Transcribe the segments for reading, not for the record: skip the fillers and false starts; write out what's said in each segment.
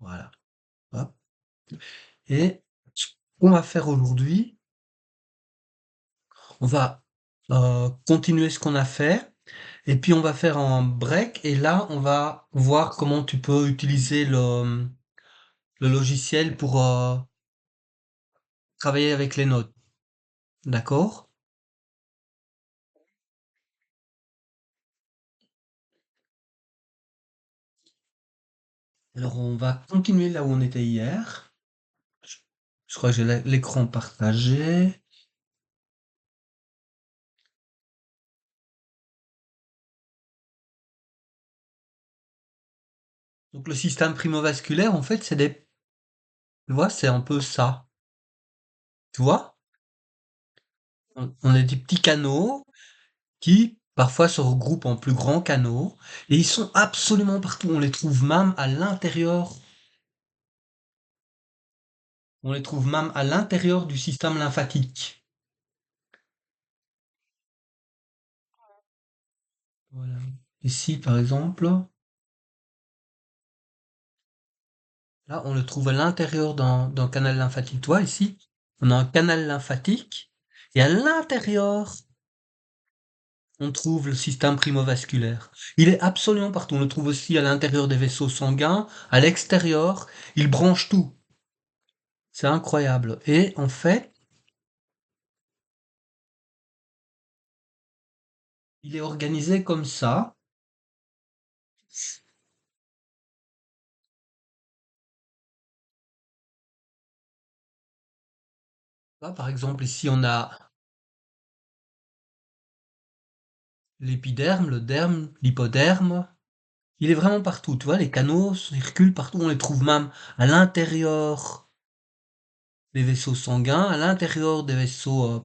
Voilà. Hop. Et ce qu'on va faire aujourd'hui, on va continuer ce qu'on a fait, et puis on va faire un break, et là, on va voir comment tu peux utiliser le logiciel pour travailler avec les notes. D'accord? Alors, on va continuer là où on était hier. Je, je crois que j'ai l'écran partagé. Donc, le système primovasculaire, en fait, tu vois, c'est un peu ça. Tu vois? On a des petits canaux qui parfois se regroupent en plus grands canaux, et ils sont absolument partout. On les trouve même à l'intérieur du système lymphatique. Voilà. Ici, par exemple, là, on le trouve à l'intérieur d'un canal lymphatique. Tu vois, ici, on a un canal lymphatique, et à l'intérieur, on trouve le système primovasculaire. Il est absolument partout. On le trouve aussi à l'intérieur des vaisseaux sanguins, à l'extérieur. Il branche tout. C'est incroyable. Et en fait, il est organisé comme ça. Là, par exemple, ici, on a l'épiderme, le derme, l'hypoderme. Il est vraiment partout. Tu vois, les canaux circulent partout. On les trouve même à l'intérieur des vaisseaux sanguins, à l'intérieur des vaisseaux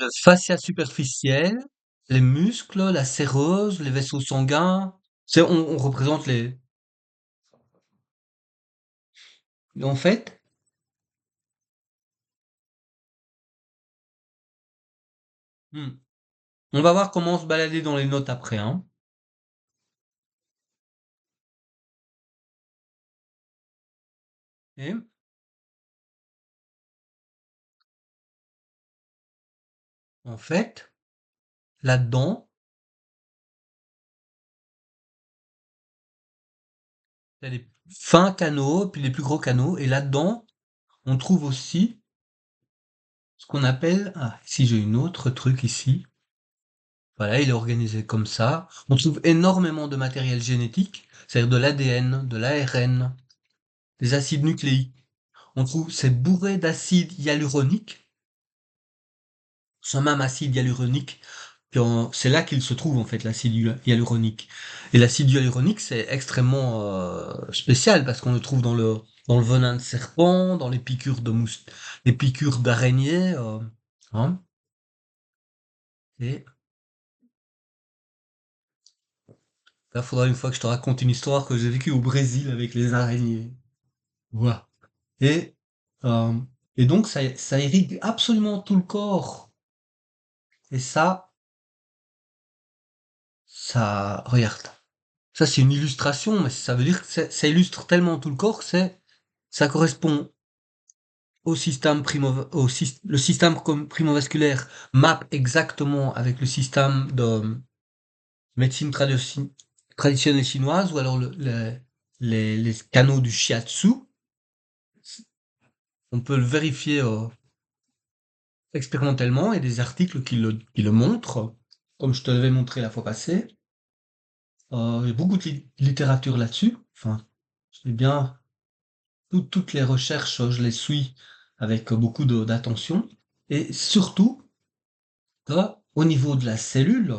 le fascia superficiel, les muscles, la séreuse, les vaisseaux sanguins. On représente les. En fait, hmm, on va voir comment se balader dans les notes après, hein. Et en fait, là-dedans, il y a les fins canaux, puis les plus gros canaux, et là-dedans, on trouve aussi ce qu'on appelle, ah, ici j'ai une autre truc ici. Voilà, il est organisé comme ça. On trouve énormément de matériel génétique, c'est-à-dire de l'ADN, de l'ARN, des acides nucléiques. C'est bourré d'acide hyaluronique, ce même acide hyaluronique, c'est là qu'il se trouve en fait l'acide hyaluronique. Et l'acide hyaluronique, c'est extrêmement spécial parce qu'on le trouve dans le venin de serpent, dans les piqûres de mousse, les piqûres d'araignées, hein. Et là, faudra une fois que je te raconte une histoire que j'ai vécue au Brésil avec les araignées. Voilà. Et, euh, et donc, ça irrigue absolument tout le corps. Et regarde. Ça, c'est une illustration, mais ça veut dire que ça illustre tellement tout le corps que ça correspond le système primovasculaire map exactement avec le système de médecine traditionnelle chinoise, ou alors les canaux du shiatsu. On peut le vérifier expérimentalement, et des articles qui le montrent, comme je te l'avais montré la fois passée. Il y a beaucoup de littérature là-dessus. Enfin, c'est bien. Toutes les recherches, je les suis avec beaucoup d'attention. Et surtout, au niveau de la cellule,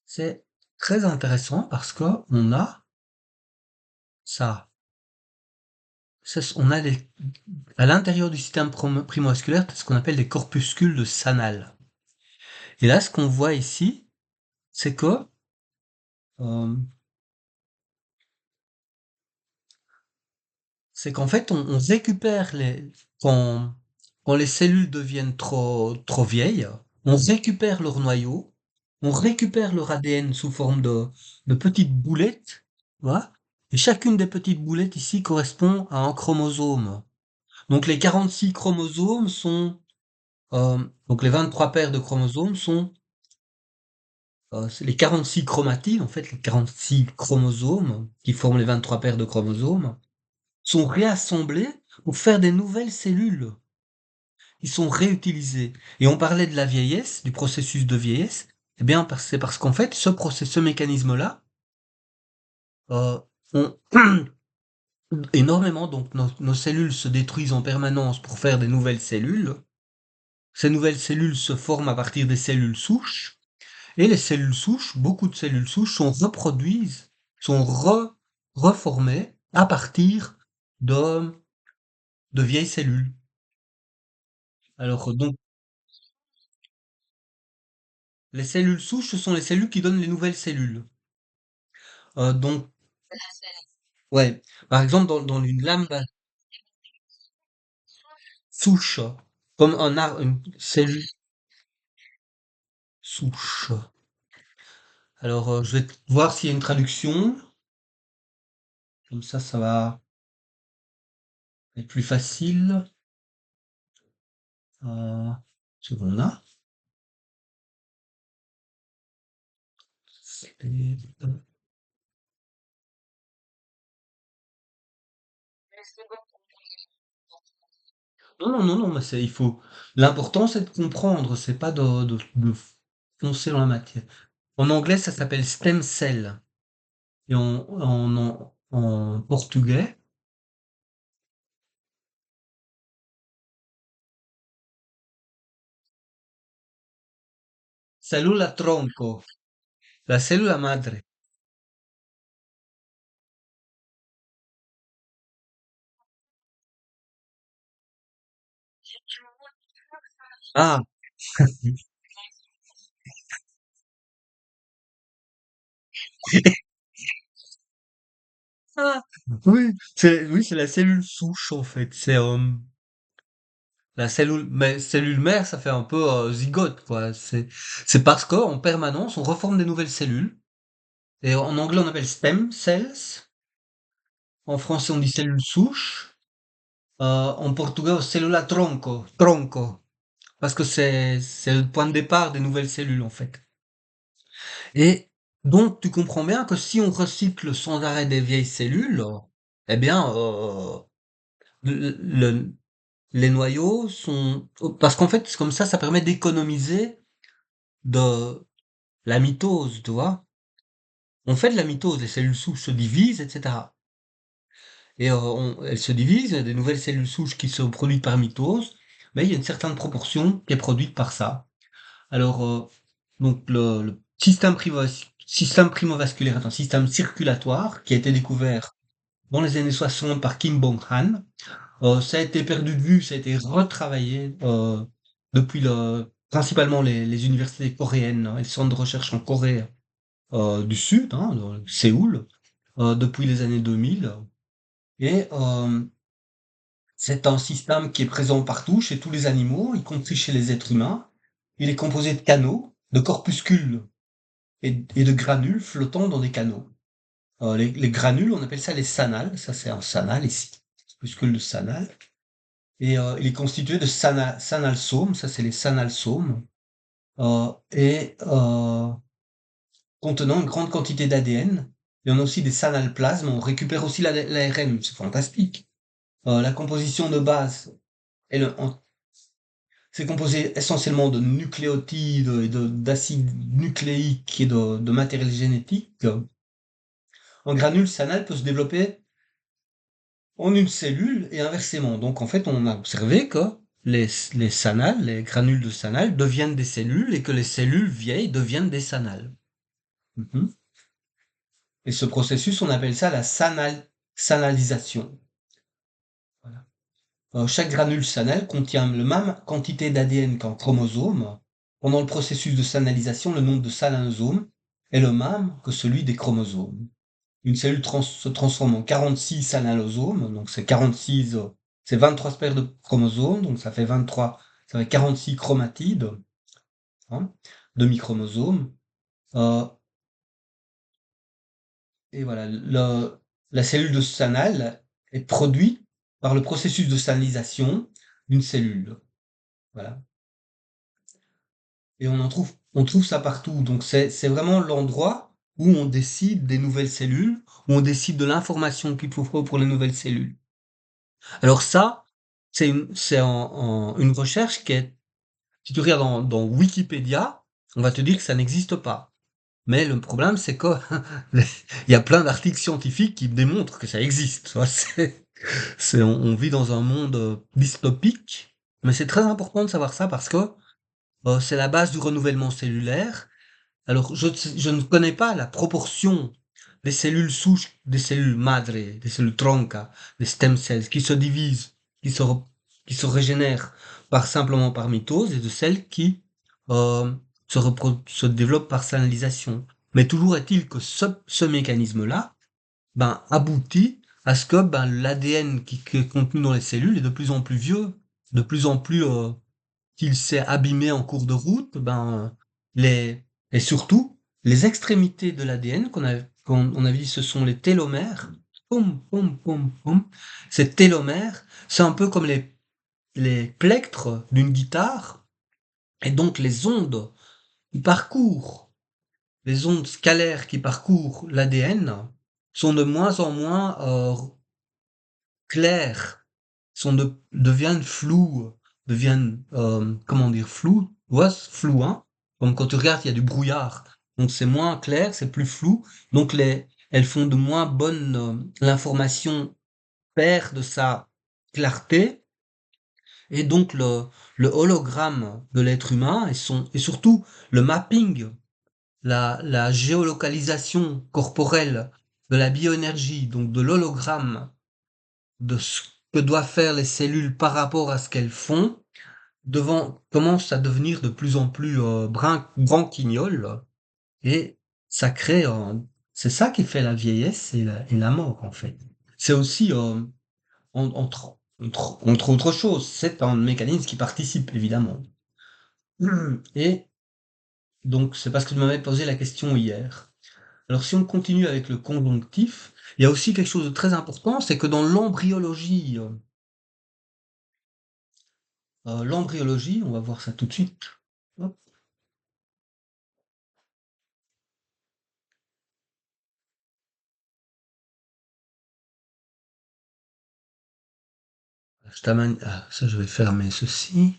c'est très intéressant parce que on a ça. On a à l'intérieur du système primovasculaire ce qu'on appelle des corpuscules de Sanal. Et là, ce qu'on voit ici, c'est que euh, C'est qu'en fait, on récupère quand les cellules deviennent trop vieilles, on récupère leur noyau, on récupère leur ADN sous forme de petites boulettes, voilà. Et chacune des petites boulettes ici correspond à un chromosome. Donc les 46 chromosomes sont, donc les 23 paires de chromosomes sont, c'est les 46 chromatides, en fait, les 46 chromosomes qui forment les 23 paires de chromosomes sont réassemblés pour faire des nouvelles cellules. Ils sont réutilisés. Et on parlait de la vieillesse, du processus de vieillesse. Eh bien, c'est parce qu'en fait, ce mécanisme-là, euh, on, énormément, donc nos cellules se détruisent en permanence pour faire des nouvelles cellules. Ces nouvelles cellules se forment à partir des cellules souches. Et les cellules souches, beaucoup de cellules souches sont reformées à partir de, de vieilles cellules. Alors, donc, les cellules souches, ce sont les cellules qui donnent les nouvelles cellules. Donc, ouais, par exemple, dans une lame souche, comme une cellule souche. Alors, je vais voir s'il y a une traduction. Comme ça va être plus facile. Seconde là. Et- Non, non, non, non, mais il faut. L'important, c'est de comprendre, c'est pas de foncer dans la matière. En anglais, ça s'appelle stem cell. Et en portugais, célula tronco, la célula madre. Ah, ah, oui, c'est la cellule souche en fait. C'est la cellule mère, ça fait un peu zygote quoi. C'est parce qu'en permanence, on reforme des nouvelles cellules. Et en anglais, on appelle stem cells. En français, on dit cellule souche. En portugais, cellula tronco, parce que c'est le point de départ des nouvelles cellules en fait. Et donc, tu comprends bien que si on recycle sans arrêt des vieilles cellules, eh bien, le- le- les noyaux sont... Parce qu'en fait, comme ça permet d'économiser de la mitose, tu vois. On fait de la mitose, les cellules souches se divisent, etc. Et elles se divisent, il y a des nouvelles cellules souches qui sont produites par mitose, mais il y a une certaine proportion qui est produite par ça. Alors, donc le système primovasculaire est un système circulatoire qui a été découvert dans les années 60 par Kim Bong-han. Ça a été perdu de vue, ça a été retravaillé depuis principalement les universités coréennes, hein, les centres de recherche en Corée du Sud, hein, dans Séoul, depuis les années 2000. Et c'est un système qui est présent partout, chez tous les animaux, y compris chez les êtres humains. Il est composé de canaux, de corpuscules et de granules flottant dans des canaux. Les granules, on appelle ça les sanales. Ça, c'est un sanal ici, corpuscule de sanal. Et il est constitué de sanalsomes, ça c'est les sanalsomes, et contenant une grande quantité d'ADN. Il y en a aussi des sanalplasmes, on récupère aussi l'ARN, c'est fantastique. La composition de base, est c'est composé essentiellement de nucléotides et d'acides nucléiques et de matériel génétique. Un granule sanal peut se développer en une cellule et inversement. Donc en fait, on a observé que les sanales, les granules de sanal deviennent des cellules et que les cellules vieilles deviennent des sanales. Mhm. Et ce processus, on appelle ça la sanalisation. Voilà. Chaque granule sanal contient la même quantité d'ADN qu'un chromosome. Pendant le processus de sanalisation, le nombre de sanalosomes est le même que celui des chromosomes. une cellule se transforme en 46 analosomes, donc c'est 46, c'est 23 paires de chromosomes, donc ça fait 23, ça fait 46 chromatides, hein, demi-chromosomes. Euh, et voilà, la cellule de Stanal est produite par le processus de stalinisation d'une cellule. Voilà. Et on trouve ça partout. Donc c'est vraiment l'endroit où on décide des nouvelles cellules, où on décide de l'information qu'il faut pour les nouvelles cellules. Alors ça, une recherche qui est, si tu regardes dans Wikipédia, on va te dire que ça n'existe pas. Mais le problème, c'est que il y a plein d'articles scientifiques qui démontrent que ça existe. Tu vois, on vit dans un monde dystopique, mais c'est très important de savoir ça parce que c'est la base du renouvellement cellulaire. Alors, je ne connais pas la proportion des cellules souches, des cellules madre, des cellules tronca, des stem cells qui se divisent, qui se, qui se régénèrent simplement par mitose et de celles qui euh, se développent par stérilisation. Mais toujours est-il que ce mécanisme-là ben, aboutit à ce que ben, l'ADN qui est contenu dans les cellules est de plus en plus vieux, de plus en plus qu'il s'est abîmé en cours de route, ben, les, et surtout, les extrémités de l'ADN qu'on avait dit, ce sont les télomères. Poum, poum, poum, poum. Ces télomères, c'est un peu comme les plectres d'une guitare, et donc qui parcourent, les ondes scalaires qui parcourent l'ADN sont de moins en moins claires, deviennent floues, deviennent, comment dire, floues, ouais, flou, hein. Comme quand tu regardes, il y a du brouillard. Donc c'est moins clair, c'est plus flou. Donc elles font de moins bonne, l'information perd de sa clarté. Et donc le hologramme de l'être humain et surtout le mapping, la géolocalisation corporelle de la bioénergie, donc de l'hologramme de ce que doivent faire les cellules par rapport à ce qu'elles font, commence à devenir de plus en plus branquignol et ça crée, c'est ça qui fait la vieillesse et la mort en fait. C'est aussi, entre autres choses, c'est un mécanisme qui participe évidemment. Et donc c'est parce que tu m'avais posé la question hier. Alors si on continue avec le conjonctif, il y a aussi quelque chose de très important, c'est que dans l'embryologie, on va voir ça tout de suite. Hop, ça, je vais fermer ceci.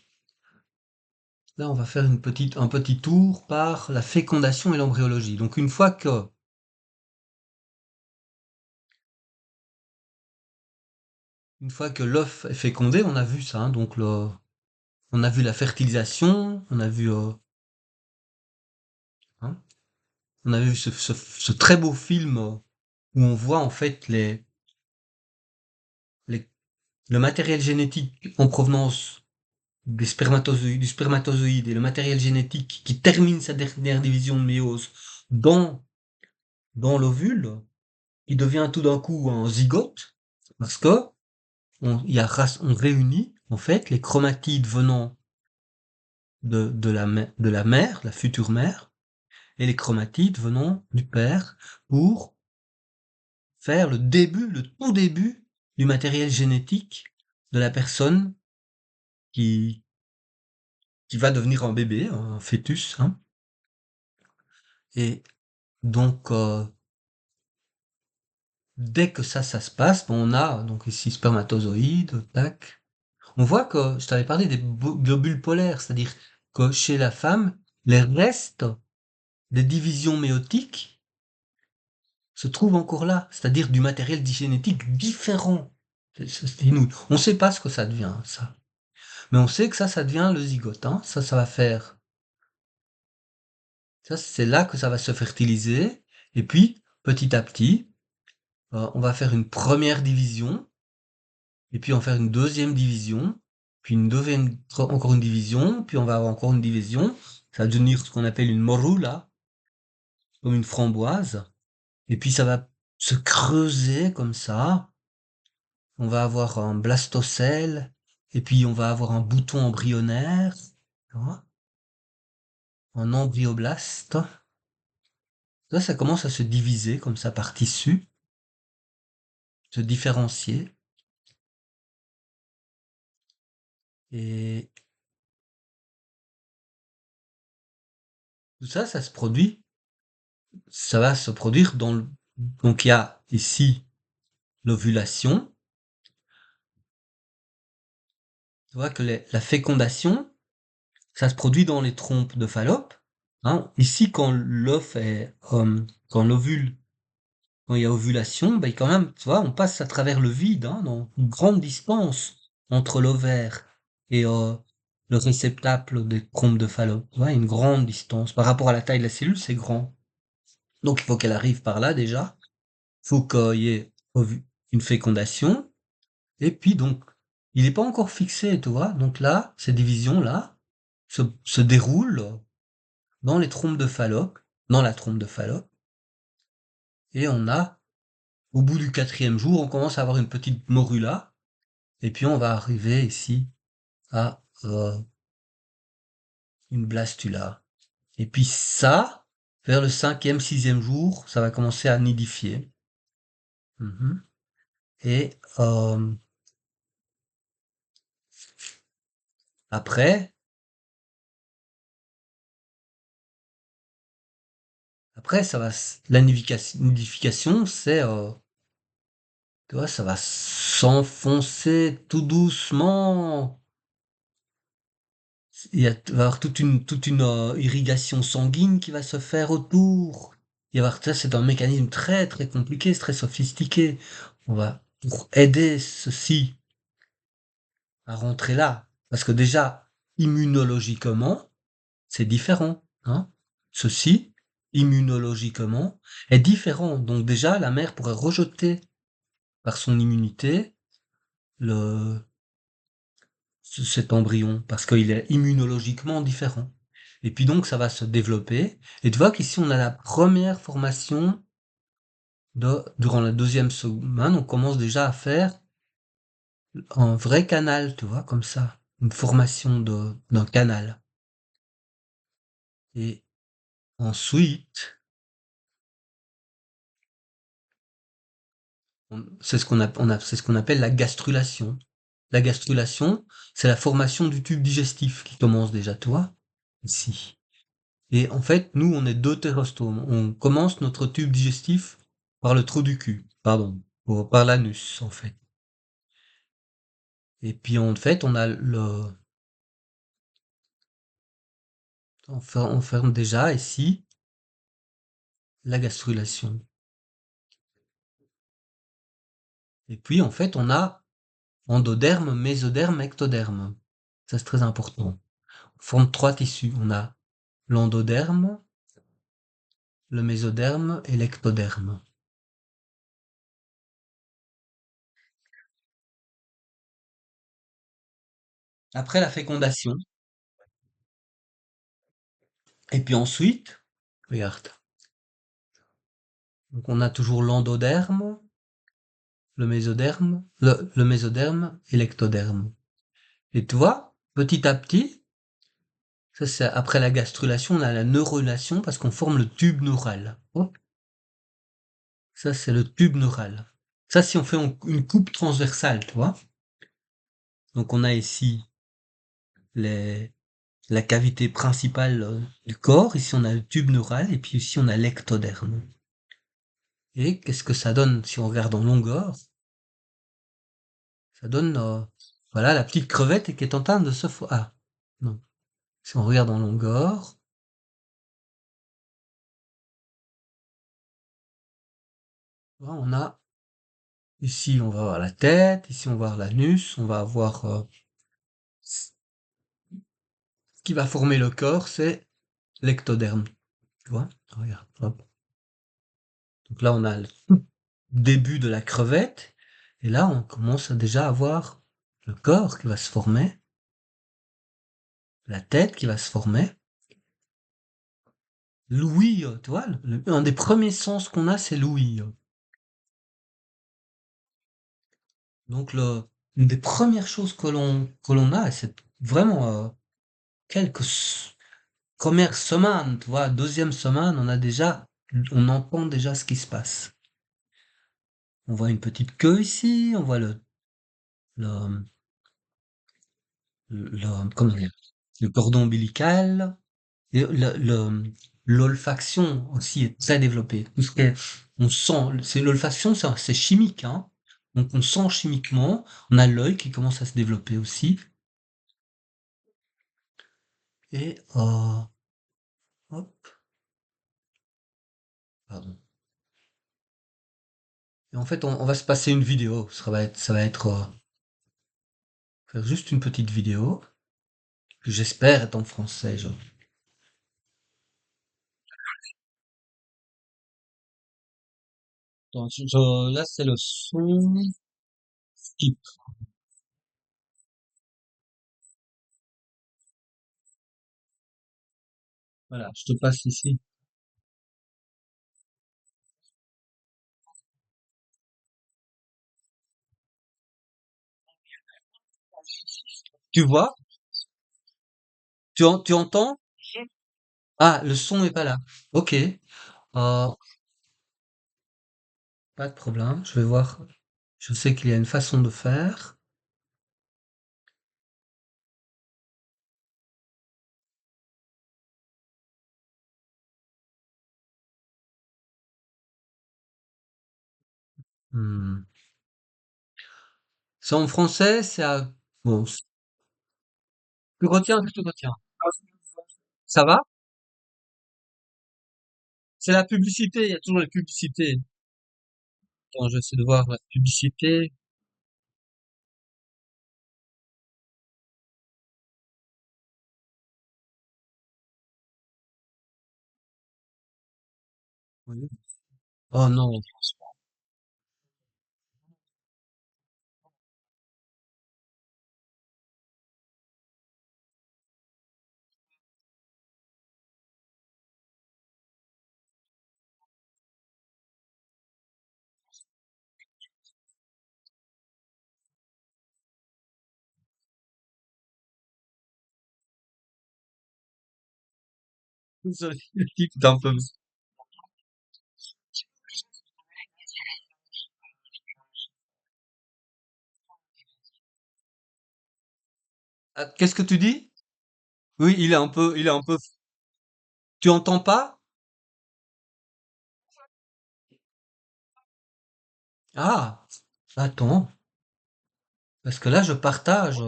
Là, on va faire un petit tour par la fécondation et l'embryologie. Donc, une fois que l'œuf est fécondé, on a vu ça, hein, donc on a vu la fertilisation, hein, on a vu ce très beau film où on voit en fait les, le matériel génétique en provenance du spermatozoïde et le matériel génétique qui termine sa dernière division de méiose dans, dans l'ovule, il devient tout d'un coup un zygote, parce que on réunit en fait les chromatides venant de la mère, la future mère, et les chromatides venant du père pour faire le tout début du matériel génétique de la personne qui, qui va devenir un bébé, un fœtus, hein. Et donc, dès que ça se passe, bon, on a donc ici spermatozoïdes, tac. On voit que je t'avais parlé des globules polaires, c'est-à-dire que chez la femme, les restes des divisions méiotiques se trouvent encore là, c'est-à-dire du matériel génétique différent. C'est inouï. On ne sait pas ce que ça devient, ça. Mais on sait que ça devient le zygote, hein. Ça va faire. Ça, c'est là que ça va se fertiliser. Et puis, petit à petit, on va faire une première division, et puis en faire une deuxième division, puis encore une division, puis on va avoir encore une division. Ça va devenir ce qu'on appelle une morula, comme une framboise. Et puis ça va se creuser comme ça. On va avoir un blastocèle, et puis on va avoir un bouton embryonnaire, tu vois, un embryoblaste. Ça commence à se diviser comme ça par tissu, se différencier. Et tout ça, ça se produit, ça va se produire dans le... Donc il y a ici l'ovulation. Tu vois que la fécondation, ça se produit dans les trompes de Fallope. Hein. Ici, quand l'œuf est, quand l'ovule, quand il y a ovulation, ben quand même, tu vois, on passe à travers le vide, hein, dans une grande distance entre l'ovaire et le réceptacle des trompes de Fallope. Tu vois, une grande distance. Par rapport à la taille de la cellule, c'est grand. Donc il faut qu'elle arrive par là déjà. Il faut qu'il y ait une fécondation. Et puis donc, il n'est pas encore fixé, tu vois. Donc là, ces divisions-là se déroulent dans les trompes de Fallope, dans la trompe de Fallope. Et on a, au bout du 4e jour, on commence à avoir une petite morula. Et puis on va arriver ici à une blastula. Et puis ça, vers le 5e, 6e jour, ça va commencer à nidifier. Mhm. Et après, ça va, la nidification, c'est, tu vois, ça va s'enfoncer tout doucement. Il va y avoir toute une irrigation sanguine qui va se faire autour. Il va y avoir, ça, c'est un mécanisme très très compliqué, très sophistiqué. On va, pour aider ceci à rentrer là, parce que déjà, immunologiquement, c'est différent, hein. Ceci, immunologiquement, est différent. Donc déjà, la mère pourrait rejeter par son immunité le, cet embryon, parce qu'il est immunologiquement différent. Et puis donc, ça va se développer. Et tu vois qu'ici, on a la première formation durant la 2e semaine, on commence déjà à faire un vrai canal, tu vois, comme ça. Une formation d'un canal. Et ensuite, c'est ce qu'on appelle la gastrulation. La gastrulation, c'est la formation du tube digestif qui commence déjà, tu vois, ici. Et en fait, nous, on est deutérostomes. On commence notre tube digestif par le trou du cul, pardon, par l'anus, en fait. Et puis, en fait, on ferme déjà ici la gastrulation. Et puis, en fait, on a endoderme, mésoderme, ectoderme. Ça, c'est très important. On forme 3 tissus. On a l'endoderme, le mésoderme et l'ectoderme. Après la fécondation, et puis ensuite, regarde, donc on a toujours l'endoderme, le mésoderme et l'ectoderme. Et tu vois, petit à petit, ça c'est après la gastrulation, on a la neurulation parce qu'on forme le tube neural. Hop, ça c'est le tube neural. Ça si on fait une coupe transversale, tu vois. Donc on a ici les, la cavité principale du corps, ici on a le tube neural et puis ici on a l'ectoderme. Et qu'est-ce que ça donne si on regarde en longueur? Ça donne, voilà, la petite crevette qui est en train de se... Ah, non. Si on regarde en longueur, voilà, on a ici, on va avoir la tête, ici, on va avoir l'anus, on va avoir ce qui va former le corps, c'est l'ectoderme. Tu vois? Regarde, hop. Donc là, on a le début de la crevette, et là, on commence à déjà avoir le corps qui va se former, la tête qui va se former, l'ouïe, tu vois? Un des premiers sens qu'on a, c'est l'ouïe. Donc une des premières choses que l'on a, et c'est vraiment quelques premières semaines, tu vois, deuxième semaine, on entend déjà ce qui se passe. On voit une petite queue ici, on voit le, comment dire, le cordon ombilical, et l'olfaction aussi est très développée. Tout ce qui est, on sent, c'est l'olfaction, c'est chimique, hein. Donc on sent chimiquement, on a l'œil qui commence à se développer aussi, et hop, pardon. Et en fait, on va se passer une vidéo. Ça va être faire juste une petite vidéo que j'espère est en français. Attends, là, c'est le son skip. Voilà, je te passe ici. Tu vois? Tu entends? Ah, le son est pas là. Ok. Pas de problème. Je vais voir. Je sais qu'il y a une façon de faire. Hmm. C'est en français, bon, tu retiens, tu retiens. Ça va? C'est la publicité, il y a toujours la publicité. Attends, j'essaie de voir la publicité. Oui. Oh non. Désolé, le type est un peu. Ah, qu'est-ce que tu dis? Oui, il est un peu. Tu entends pas? Ah, attends, parce que là, je partage.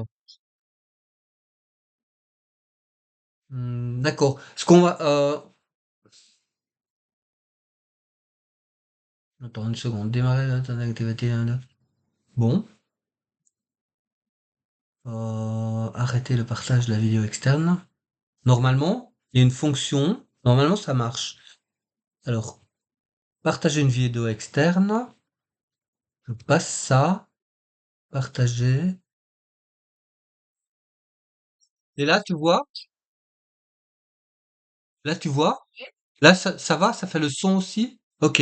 D'accord. Ce qu'on va, attends une seconde. Démarrer l'activité. Bon, arrêter le partage de la vidéo externe. Normalement, il y a une fonction. Normalement, ça marche. Alors, partager une vidéo externe. Je passe ça. Partager. Et là, tu vois, là, ça va, ça fait le son aussi? Ok,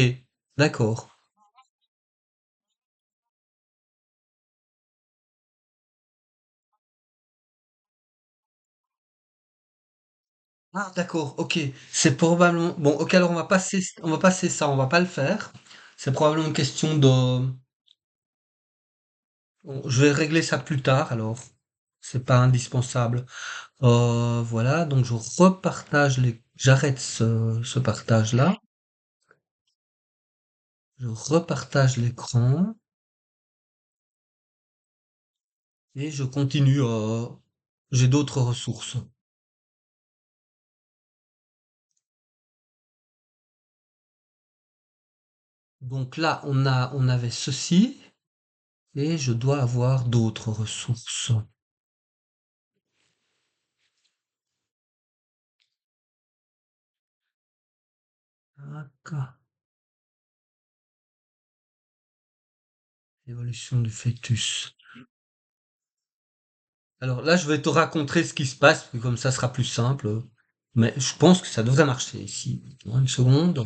d'accord. Ah, d'accord, ok. C'est probablement, bon, ok, alors on va passer ça, on va pas le faire. C'est probablement une question de, je vais régler ça plus tard, alors. C'est pas indispensable. Voilà, donc j'arrête ce partage-là. Je repartage l'écran et je continue. J'ai d'autres ressources. Donc là, on avait ceci et je dois avoir d'autres ressources. Tac, évolution du fœtus. Alors là, je vais te raconter ce qui se passe, puis comme ça sera plus simple. Mais je pense que ça devrait marcher ici. Une seconde.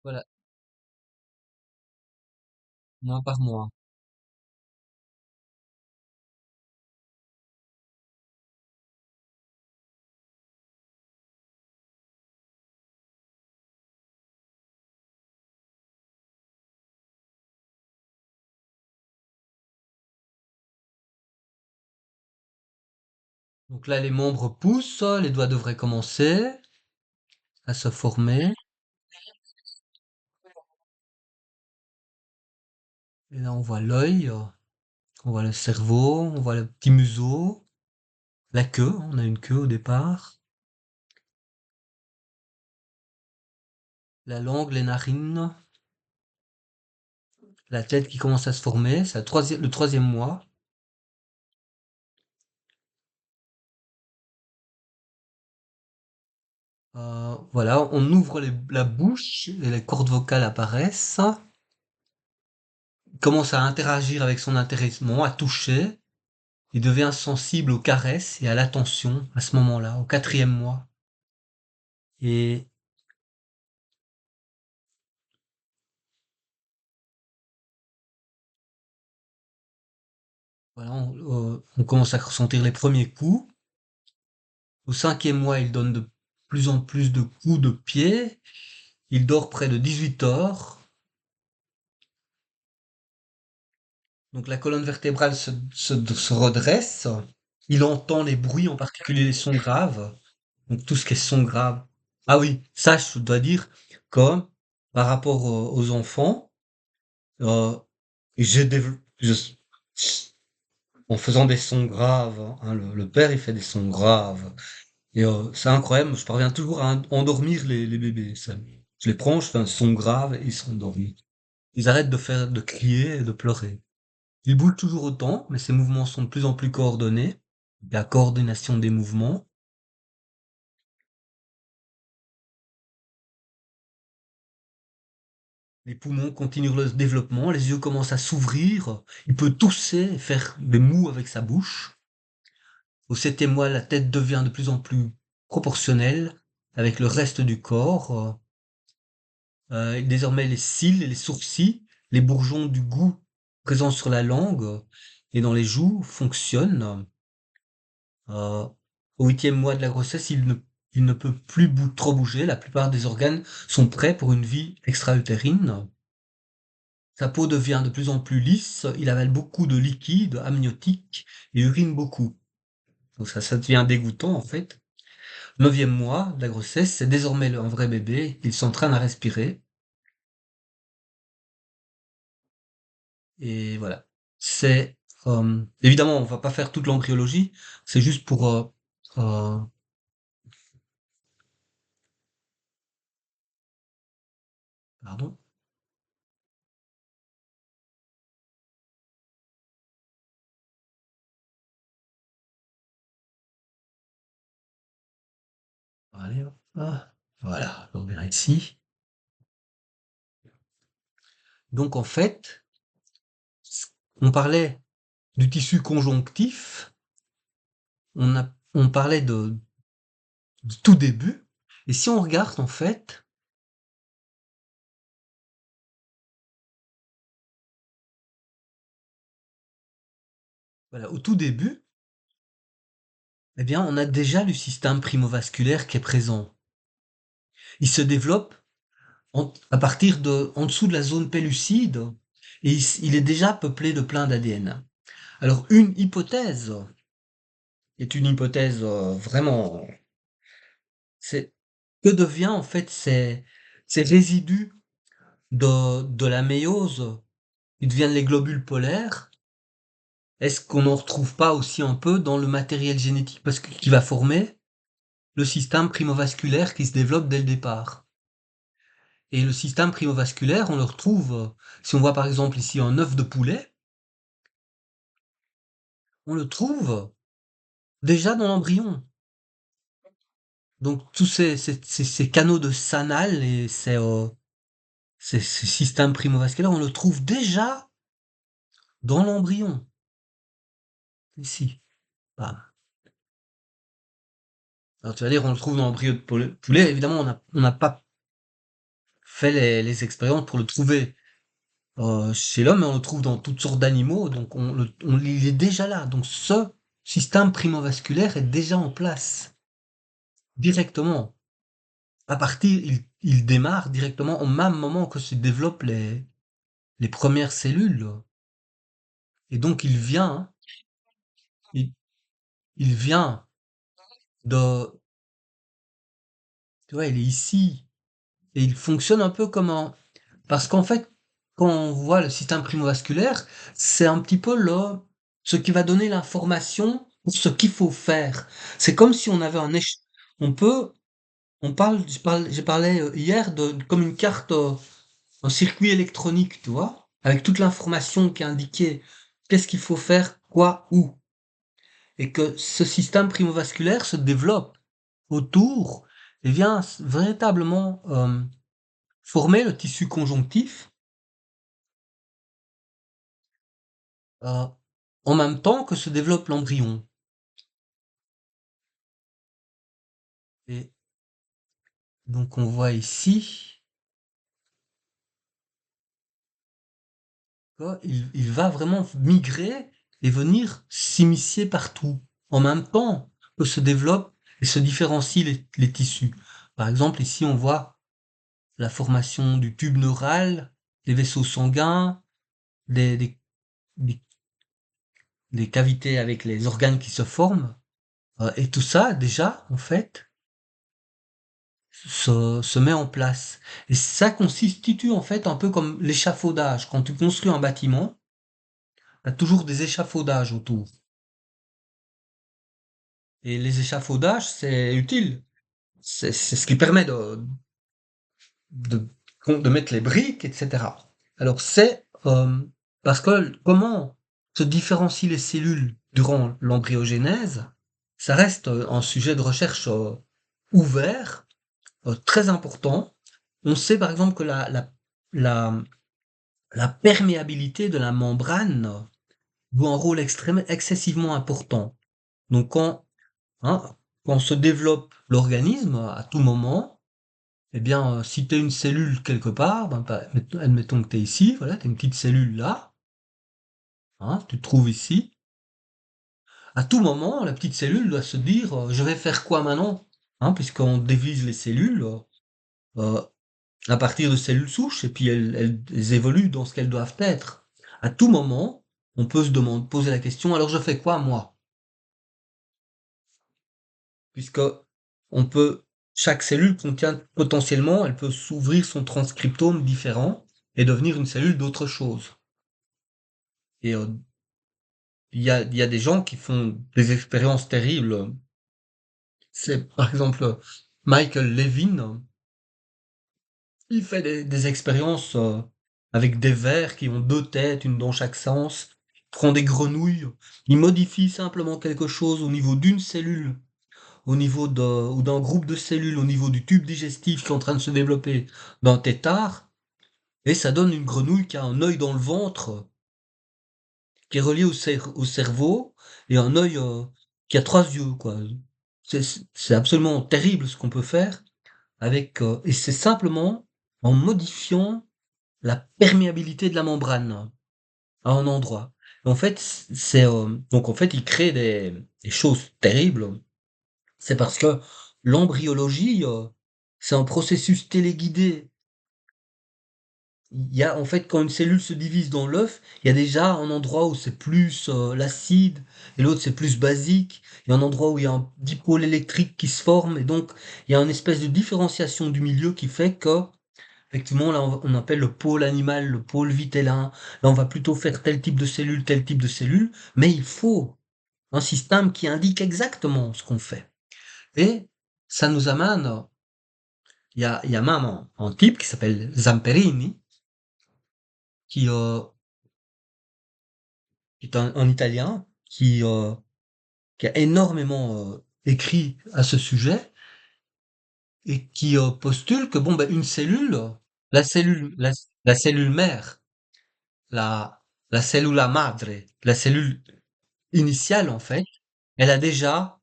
Voilà, mois par mois. Donc là, les membres poussent, les doigts devraient commencer à se former. Et là, on voit l'œil, on voit le cerveau, on voit le petit museau, la queue, on a une queue au départ, la langue, les narines, la tête qui commence à se former, c'est le troisième mois. Voilà, on ouvre la bouche et les cordes vocales apparaissent. Il commence à interagir avec son intéressement, à toucher. Il devient sensible aux caresses et à l'attention à ce moment-là, au quatrième mois. Et voilà, on commence à ressentir les premiers coups. Au cinquième mois, il donne de plus en plus de coups de pied. Il dort près de 18 heures. Donc la colonne vertébrale se redresse. Il entend les bruits, en particulier les sons graves. Donc tout ce qui est son grave. Ah oui, ça je dois dire que par rapport aux enfants, euh, en faisant des sons graves, hein, le père il fait des sons graves. Et c'est incroyable, je parviens toujours à endormir les bébés. Je les prends, je fais un son grave et ils sont endormis. Ils arrêtent de crier et de pleurer. Ils bougent toujours autant, mais ces mouvements sont de plus en plus coordonnés. La coordination des mouvements. Les poumons continuent le développement, les yeux commencent à s'ouvrir, il peut tousser et faire des mous avec sa bouche. Au septième mois, la tête devient de plus en plus proportionnelle avec le reste du corps. Désormais, les cils et les sourcils, les bourgeons du goût présents sur la langue et dans les joues fonctionnent. Euh, Au huitième mois de la grossesse, il ne peut plus trop bouger. La plupart des organes sont prêts pour une vie extra-utérine. Sa peau devient de plus en plus lisse, il avale beaucoup de liquide amniotique et urine beaucoup. Donc ça devient dégoûtant en fait. Neuvième mois de la grossesse, c'est désormais un vrai bébé, il s'entraîne à respirer. Et voilà. C'est évidemment, on va pas faire toute l'embryologie, c'est juste pour euh, pardon. Allez, hop. Voilà, on verra ici. Donc en fait, on parlait du tissu conjonctif, on parlait du tout début. Et si on regarde en fait, voilà, au tout début, eh bien, on a déjà le système primovasculaire qui est présent. Il se développe à partir en dessous de la zone pellucide et il est déjà peuplé de plein d'ADN. Alors, une hypothèse est une hypothèse vraiment, c'est que devient en fait ces résidus de la méiose, ils deviennent les globules polaires. Est-ce qu'on n'en retrouve pas aussi un peu dans le matériel génétique parce que qui va former le système primovasculaire qui se développe dès le départ? Et le système primovasculaire, on le retrouve, si on voit par exemple ici un œuf de poulet, on le trouve déjà dans l'embryon. Donc tous ces canaux de Sanal et ces systèmes primovasculaires, on le trouve déjà dans l'embryon, ici. Bam. Alors tu vas dire, on le trouve dans l'embryon de poulet. Évidemment, on n'a pas fait les expériences pour le trouver chez l'homme, et on le trouve dans toutes sortes d'animaux, donc il est déjà là. Donc ce système primovasculaire est déjà en place directement. À partir, il démarre directement au même moment que se développent les premières cellules. Et donc il, il vient de, tu vois, il est ici et il fonctionne un peu comme un, parce qu'en fait, quand on voit le système primovasculaire, c'est un petit peu ce qui va donner l'information pour ce qu'il faut faire. C'est comme si on avait on peut, j'ai parlé hier de, comme une carte, un circuit électronique, tu vois, avec toute l'information qui est indiquée, qu'est-ce qu'il faut faire, quoi, où. Et que ce système primovasculaire se développe autour et vient véritablement former le tissu conjonctif euh, en même temps que se développe l'embryon. Et donc on voit ici qu'il va vraiment migrer et venir s'immiscer partout, en même temps que se développent et se différencient les tissus. Par exemple, ici on voit la formation du tube neural, des vaisseaux sanguins, des, des, des- des cavités avec les organes qui se forment. Et tout ça, déjà, en fait, se met en place. Et ça constitue en fait un peu comme l'échafaudage. Quand tu construis un bâtiment, tu as toujours des échafaudages autour. Et les échafaudages, c'est utile. C'est ce qui permet de, de mettre les briques, etc. Alors c'est parce que comment se différencient les cellules durant l'embryogenèse, ça reste un sujet de recherche ouvert, très important. On sait par exemple que la, la perméabilité de la membrane joue un rôle excessivement important. Donc hein, quand se développe l'organisme, à tout moment, eh bien, si tu as une cellule quelque part, ben, admettons que tu es ici, voilà, tu as une petite cellule là, hein, tu te trouves ici, à tout moment, la petite cellule doit se dire, je vais faire quoi maintenant? Hein, puisqu'on divise les cellules euh, à partir de cellules souches, et puis elles évoluent dans ce qu'elles doivent être. À tout moment, on peut poser la question, alors je fais quoi moi? Puisque on peut, chaque cellule contient potentiellement, elle peut s'ouvrir son transcriptome différent et devenir une cellule d'autre chose. Et il y a des gens qui font des expériences terribles. C'est par exemple Michael Levin, il fait des expériences avec des vers qui ont deux têtes, une dans chaque sens, il prend des grenouilles, il modifie simplement quelque chose au niveau d'une cellule, au niveau ou d'un groupe de cellules, au niveau du tube digestif qui est en train de se développer dans le tétard, et ça donne une grenouille qui a un œil dans le ventre, qui est relié au cerveau, et un œil qui a trois yeux, quoi. C'est absolument terrible ce qu'on peut faire et c'est simplement en modifiant la perméabilité de la membrane à un endroit. En fait, donc en fait, il crée des choses terribles. C'est parce que l'embryologie, c'est un processus téléguidé. Il y a en fait quand une cellule se divise dans l'œuf, il y a déjà un endroit où c'est plus l'acide et l'autre c'est plus basique. Il y a un endroit où il y a un dipôle électrique qui se forme et donc il y a une espèce de différenciation du milieu qui fait que effectivement là on appelle le pôle animal, le pôle vitellin. Là on va plutôt faire tel type de cellule, tel type de cellule, mais il faut un système qui indique exactement ce qu'on fait. Et ça nous amène, il y a même un type qui s'appelle Zamperini qui est un Italien qui a énormément écrit à ce sujet et qui postule que bon, ben, une cellule, la cellule, la cellule mère, la, la cellula madre, la cellule initiale en fait, elle a déjà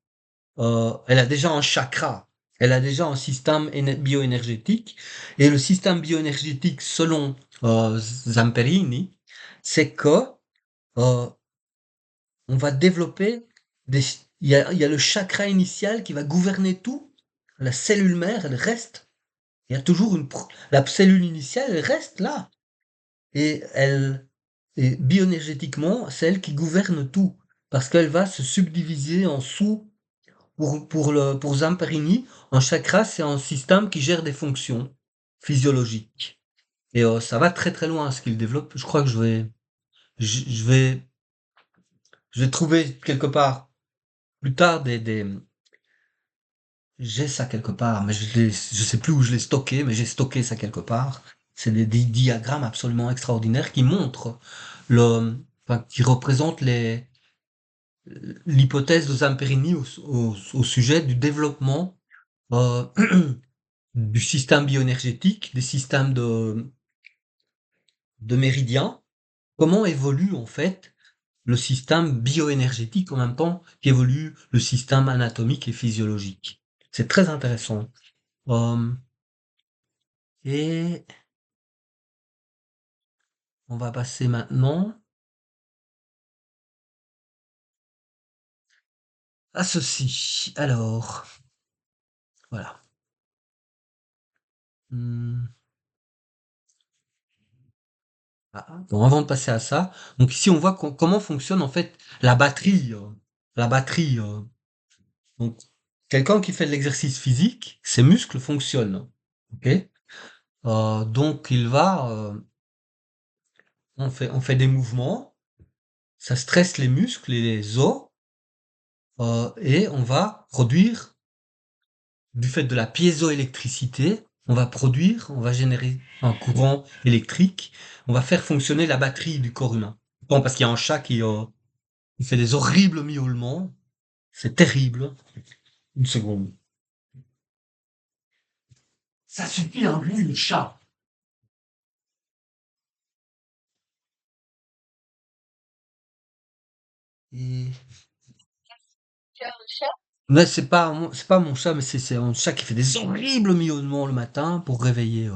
un chakra. Elle a déjà un système bioénergétique. Et le système bioénergétique, selon Zamperini, c'est que euh, on va développer des... il y a le chakra initial qui va gouverner tout. La cellule mère, elle reste. Il y a toujours la cellule initiale, elle reste là. Et elle, et bioénergétiquement, c'est elle qui gouverne tout. Parce qu'elle va se subdiviser en sous. Pour Zamperini, un chakra, c'est un système qui gère des fonctions physiologiques. Et ça va très très loin ce qu'il développe. Je crois que je, je vais, je vais trouver quelque part plus tard j'ai ça quelque part, mais je sais plus où je l'ai stocké, mais j'ai stocké ça quelque part. C'est des diagrammes absolument extraordinaires qui montrent enfin, qui représentent l'hypothèse de Zamperini au sujet du développement euh, du système bioénergétique, des systèmes de méridiens. Comment évolue en fait le système bioénergétique en même temps qu'évolue le système anatomique et physiologique. C'est très intéressant. Euh, et on va passer maintenant à ceci. Alors, voilà. Hmm. Bon, avant de passer à ça, donc ici on voit comment fonctionne en fait la batterie. La batterie. Donc, quelqu'un qui fait de l'exercice physique, ses muscles fonctionnent. Ok? Donc on fait des mouvements, ça stresse les muscles et les os, et on va produire, du fait de la piézoélectricité, on va générer un courant électrique, on va faire fonctionner la batterie du corps humain. Bon, parce qu'il y a un chat qui fait des horribles miaulements, c'est terrible. Une seconde. Ça suffit, hein, lui, le chat. Et... Mais c'est pas mon chat, mais c'est un chat qui fait des horribles miaulements le matin pour réveiller.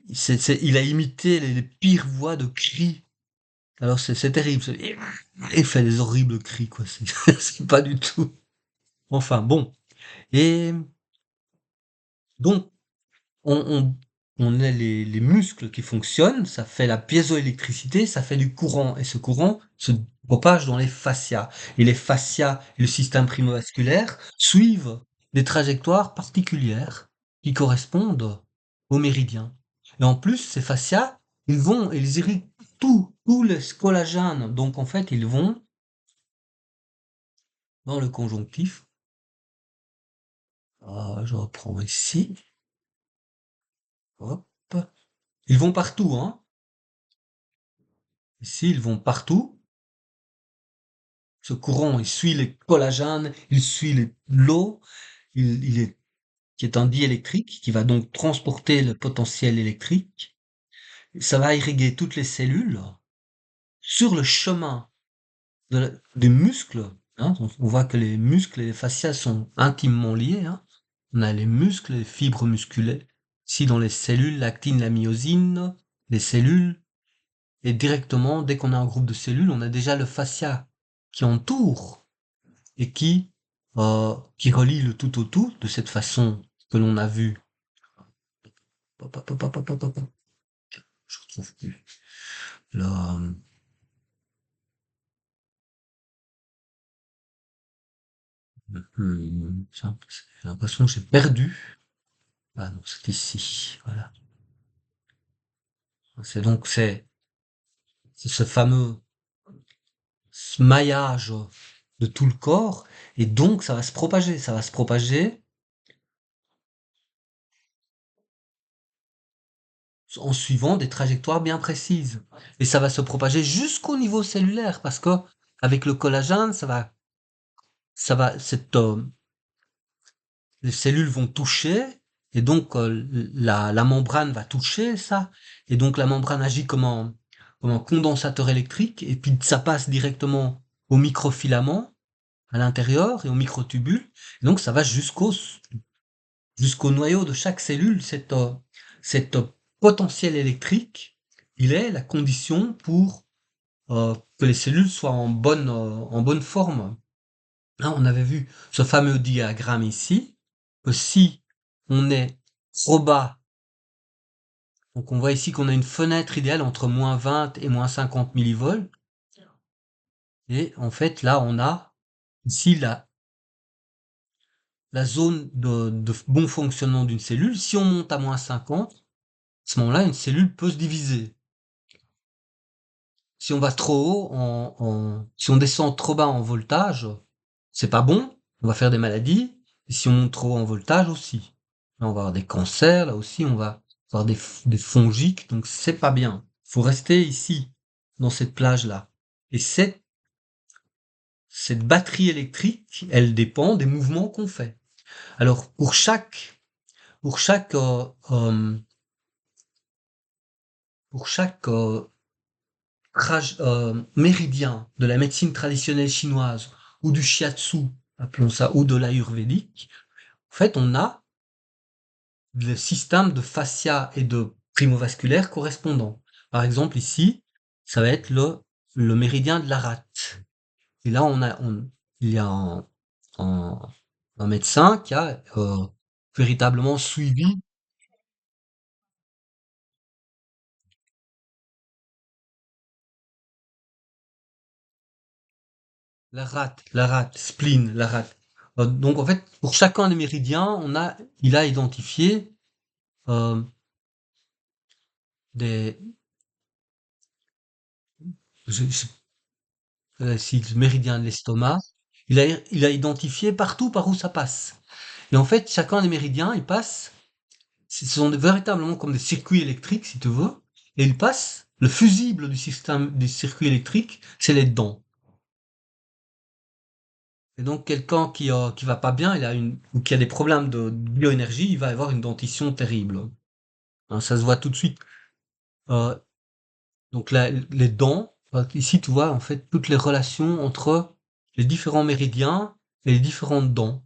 Il a imité les pires voix de cris. Alors c'est terrible. Il fait des horribles cris, quoi. C'est c'est pas du tout. Enfin bon. Et donc on, on, on a les muscles qui fonctionnent, ça fait la piézoélectricité, ça fait du courant, et ce courant se propage dans les fascias. Et les fascias et le système primovasculaire suivent des trajectoires particulières qui correspondent aux méridiens. Et en plus, ces fascias, ils irriguent tous les collagènes. Donc en fait, ils vont dans le conjonctif. Je reprends ici. Hop. Ils vont partout, hein. Ici, ils vont partout. Ce courant, il suit les collagènes, il suit l'eau, il est, qui est un diélectrique, qui va donc transporter le potentiel électrique. Ça va irriguer toutes les cellules sur le chemin du muscle. Hein. On voit que les muscles et les fascias sont intimement liés. Hein. On a les muscles, les fibres musculaires. Ici, dans les cellules, l'actine, la myosine, les cellules. Et directement, dès qu'on a un groupe de cellules, on a déjà le fascia qui entoure et qui relie le tout au tout de cette façon que l'on a vu. Hop, hop, hop, hop, hop, hop, hop. Je retrouve plus. Là, j'ai l'impression que j'ai perdu. Ah non, c'est ici. Voilà. C'est ce fameux maillage de tout le corps, et donc ça va se propager en suivant des trajectoires bien précises. Et ça va se propager jusqu'au niveau cellulaire, parce que avec le collagène, les cellules vont toucher, et donc la membrane va toucher ça, et donc la membrane agit comme un condensateur électrique, et puis ça passe directement au microfilament à l'intérieur et au microtubule, et donc ça va jusqu'au noyau de chaque cellule, cette potentiel électrique, il est la condition pour que les cellules soient en bonne forme. Hein, on avait vu ce fameux diagramme ici, que si on est trop bas, donc on voit ici qu'on a une fenêtre idéale entre moins 20 et moins 50 millivolts, et en fait là on a ici la zone de bon fonctionnement d'une cellule. Si on monte à moins 50, à ce moment-là une cellule peut se diviser. Si on va trop haut, si on descend trop bas en voltage, c'est pas bon, on va faire des maladies. Et si on monte trop haut en voltage aussi, là, on va avoir des cancers, là aussi on va avoir des fongiques, donc c'est pas bien. Faut rester ici, dans cette plage-là. Et cette batterie électrique, elle dépend des mouvements qu'on fait. Alors pour chaque, pour chaque méridien de la médecine traditionnelle chinoise ou du shiatsu, appelons ça, ou de l'ayurvédique, en fait, on a le système de fascia et de primovasculaire correspondant. Par exemple, ici, ça va être le méridien de la rate. Et là, il y a un, un médecin qui a véritablement suivi la rate, spleen, la rate. Donc en fait, pour chacun des méridiens, il a identifié euh, des, je- si le méridien de l'estomac, il a identifié partout par où ça passe. Et en fait, chacun des méridiens, il passe, ce sont véritablement comme des circuits électriques, si tu veux, et il passe, le fusible du système des circuits électriques, c'est les dents. Et donc, quelqu'un qui va pas bien, ou qui a des problèmes de bioénergie, il va avoir une dentition terrible. Hein, ça se voit tout de suite. Euh, donc là, les dents, ici tu vois en fait toutes les relations entre les différents méridiens et les différentes dents.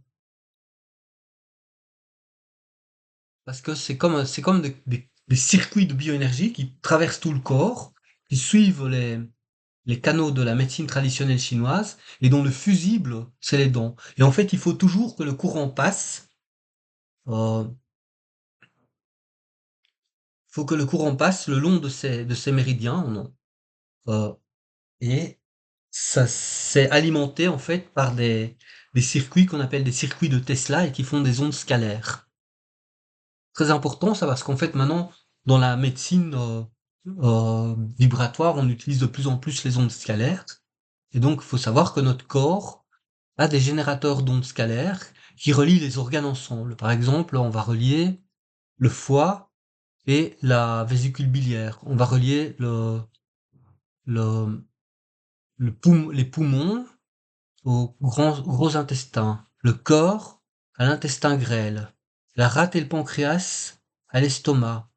Parce que c'est comme des circuits de bioénergie qui traversent tout le corps, qui suivent les canaux de la médecine traditionnelle chinoise et dont le fusible, c'est les dents. Et en fait, il faut toujours que le courant passe. Euh, faut que le courant passe le long de ces méridiens. Non. Euh, et ça c'est alimenté en fait par des circuits qu'on appelle des circuits de Tesla et qui font des ondes scalaires. Très important ça parce qu'en fait maintenant dans la médecine vibratoire on utilise de plus en plus les ondes scalaires et donc il faut savoir que notre corps a des générateurs d'ondes scalaires qui relient les organes ensemble. Par exemple on va relier le foie et la vésicule biliaire. On va relier le, les poumons au gros intestin, le corps à l'intestin grêle, la rate et le pancréas à l'estomac,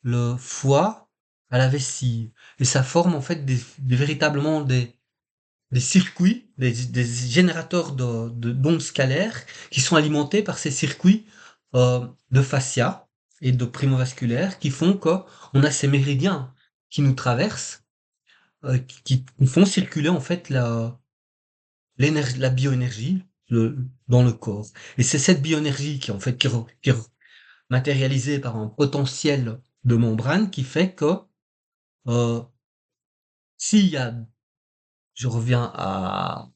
le foie à la vessie. Et ça forme en fait véritablement des circuits, des générateurs d'ondes scalaires qui sont alimentés par ces circuits de fascia et de primovasculaire qui font qu'on a ces méridiens qui nous traversent, qui font circuler en fait l'énergie, la bioénergie dans le corps. Et c'est cette bioénergie qui, en fait, qui est matérialisée par un potentiel de membrane qui fait que, euh, s'il y a, je reviens à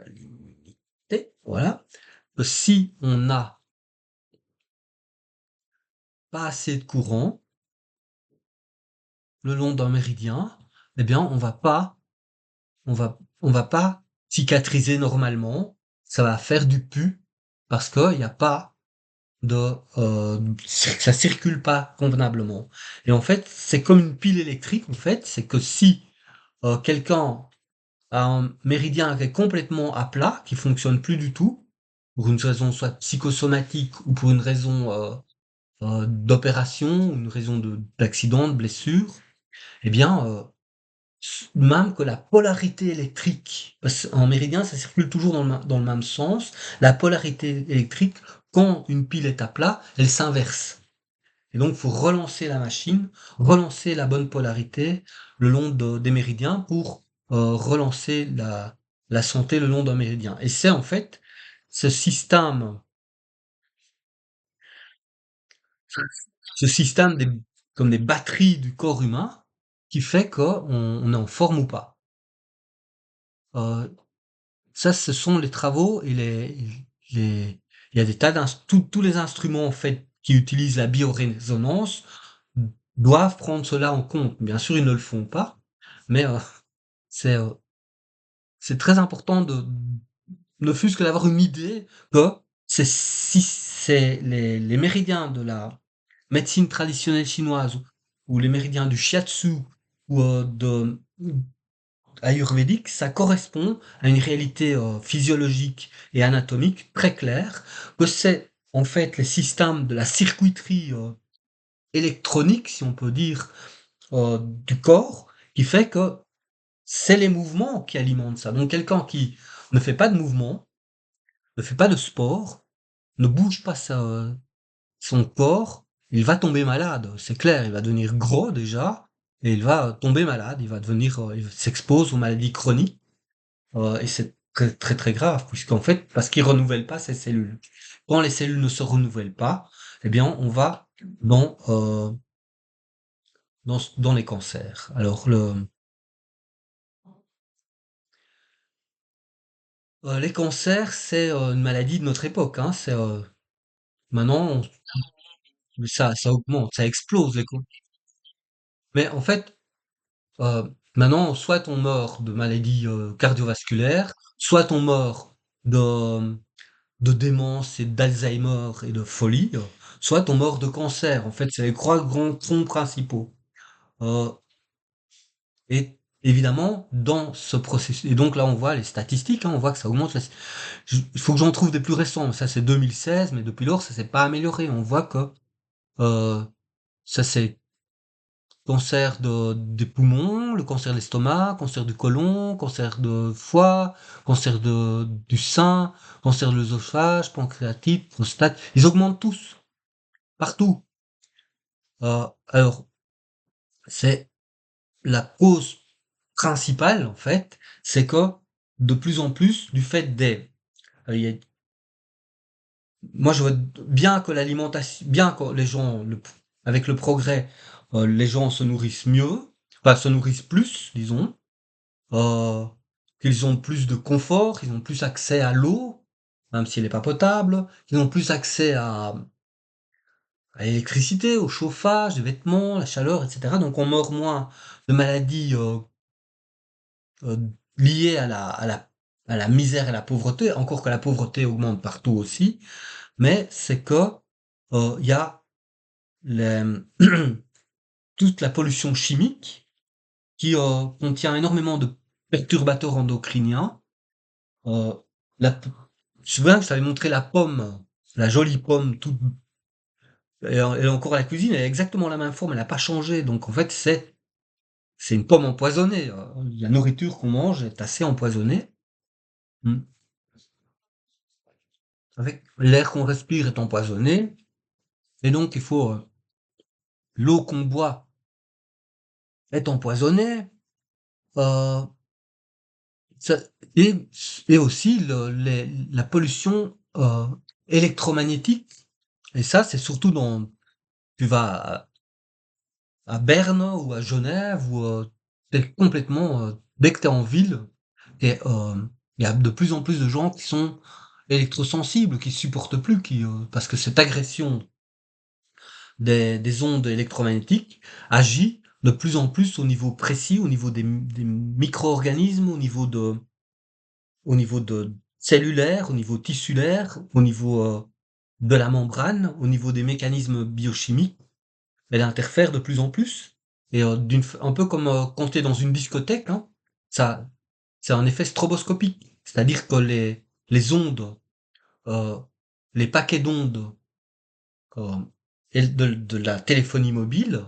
l'unité, voilà, que si on n'a pas assez de courant le long d'un méridien, eh bien, on va pas cicatriser normalement, ça va faire du pu parce qu'il n'y a pas ça circule pas convenablement. Et en fait, c'est comme une pile électrique, en fait, c'est que si quelqu'un a un méridien qui est complètement à plat, qui fonctionne plus du tout, pour une raison soit psychosomatique ou pour une raison d'opération, ou une raison d'accident, de blessure, eh bien, même que la polarité électrique, parce qu'en méridien, ça circule toujours dans dans le même sens, la polarité électrique quand une pile est à plat, elle s'inverse. Et donc, il faut relancer la machine, relancer la bonne polarité le long des méridiens pour relancer la santé le long d'un méridien. Et c'est en fait ce système, ce système comme des batteries du corps humain qui fait qu'on est en forme ou pas. Euh, Ça, ce sont les travaux et il y a des tas tous les instruments en fait qui utilisent la biorésonance doivent prendre cela en compte. Bien sûr, ils ne le font pas, mais c'est euh, c'est très important de ne fût-ce que d'avoir une idée que c'est les méridiens de la médecine traditionnelle chinoise ou les méridiens du shiatsu ou de ayurvédique, ça correspond à une réalité physiologique et anatomique très claire, que c'est en fait les systèmes de la circuiterie électronique, si on peut dire, du corps, qui fait que c'est les mouvements qui alimentent ça. Donc quelqu'un qui ne fait pas de mouvement, ne fait pas de sport, ne bouge pas son corps, il va tomber malade, c'est clair, il va devenir gros déjà, et il va tomber malade, il va devenir, il s'expose aux maladies chroniques. Et c'est très, très, très grave, puisqu'en fait, parce qu'ils renouvellent pas ces cellules. Quand les cellules ne se renouvellent pas, eh bien, on va dans les cancers. Alors, les cancers, c'est une maladie de notre époque, hein. C'est maintenant, ça augmente, ça explose Mais en fait, maintenant, soit on meurt de maladies cardiovasculaires, soit on meurt de de démence et d'Alzheimer et de folie, soit on meurt de cancer. En fait, c'est les trois grands fonds principaux. Euh, et évidemment, dans ce processus, et donc là on voit les statistiques, hein, on voit que ça augmente. Il faut que j'en trouve des plus récents. Ça c'est 2016, mais depuis lors ça s'est pas amélioré. On voit que euh, ça c'est cancer des poumons, le cancer de l'estomac, cancer du côlon, cancer de foie, cancer du sein, cancer de l'œsophage, pancréatite, prostate. Ils augmentent tous. Partout. Alors, c'est la cause principale, en fait, c'est que de plus en plus, du fait il y a- moi je vois bien que l'alimentation, bien que les gens, avec le progrès, les gens se nourrissent mieux, enfin se nourrissent plus, disons, euh, qu'ils ont plus de confort, qu'ils ont plus accès à l'eau, même si elle n'est pas potable, qu'ils ont plus accès à l'électricité, au chauffage, les vêtements, la chaleur, etc. Donc on meurt moins de maladies euh, liées à la misère et la pauvreté, encore que la pauvreté augmente partout aussi, mais c'est que il y a les- toute la pollution chimique qui contient énormément de perturbateurs endocriniens. Euh, la, je me souviens que je t'avais montré la pomme, la jolie pomme toute elle est encore à la cuisine, elle a exactement la même forme, elle n'a pas changé. Donc en fait, c'est une pomme empoisonnée. La nourriture qu'on mange est assez empoisonnée. Mm. Avec l'air qu'on respire est empoisonné. Et donc il faut l'eau qu'on boit est empoisonnée. Euh, ça- et, et aussi la pollution électromagnétique. Et ça, c'est surtout tu vas à Berne ou à Genève ou t'es complètement dès que t'es en ville et il y a de plus en plus de gens qui sont électrosensibles, qui supportent plus, parce que cette agression des ondes électromagnétiques agit de plus en plus au niveau précis, au niveau des micro-organismes, au niveau de cellulaire, au niveau tissulaire, au niveau de la membrane, au niveau des mécanismes biochimiques. Elle interfère de plus en plus. Et un peu comme quand tu es dans une discothèque, hein, ça, c'est un effet stroboscopique. C'est-à-dire que les ondes, euh, les paquets d'ondes euh, de la téléphonie mobile,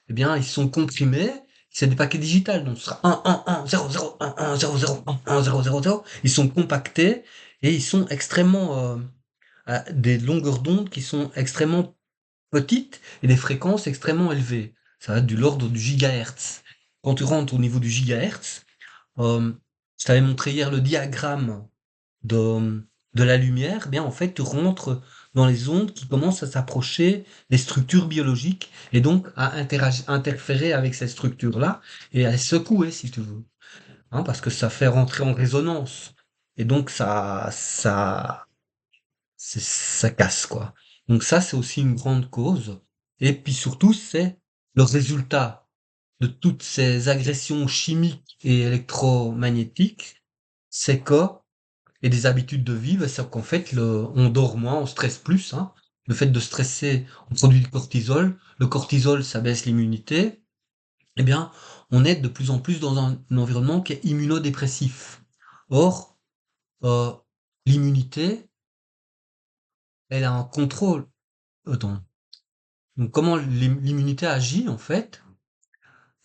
eh bien, ils sont comprimés. C'est des paquets digitales, donc ce sera 1, 1, 1, 0, 0, 1, 1, 0, 0, 0, 0. Ils sont compactés et ils sont extrêmement à des longueurs d'onde qui sont extrêmement petites et des fréquences extrêmement élevées. Ça va être de l'ordre du gigahertz. Quand tu rentres au niveau du gigahertz, je t'avais montré hier le diagramme de, de la lumière, eh bien en fait tu rentres dans les ondes qui commencent à s'approcher des structures biologiques et donc à interférer avec ces structures-là et à les secouer si tu veux, hein, parce que ça fait rentrer en résonance et donc ça casse quoi. Donc ça c'est aussi une grande cause et puis surtout c'est le résultat de toutes ces agressions chimiques et électromagnétiques, c'est que et des habitudes de vie, bah, c'est qu'en fait, on dort moins, on stresse plus, hein. Le fait de stresser, on produit du cortisol. Le cortisol, ça baisse l'immunité. Eh bien, on est de plus en plus dans un environnement qui est immunodépressif. Or, euh, l'immunité, elle a un contrôle. Attends. Donc, comment l'immunité agit, en fait?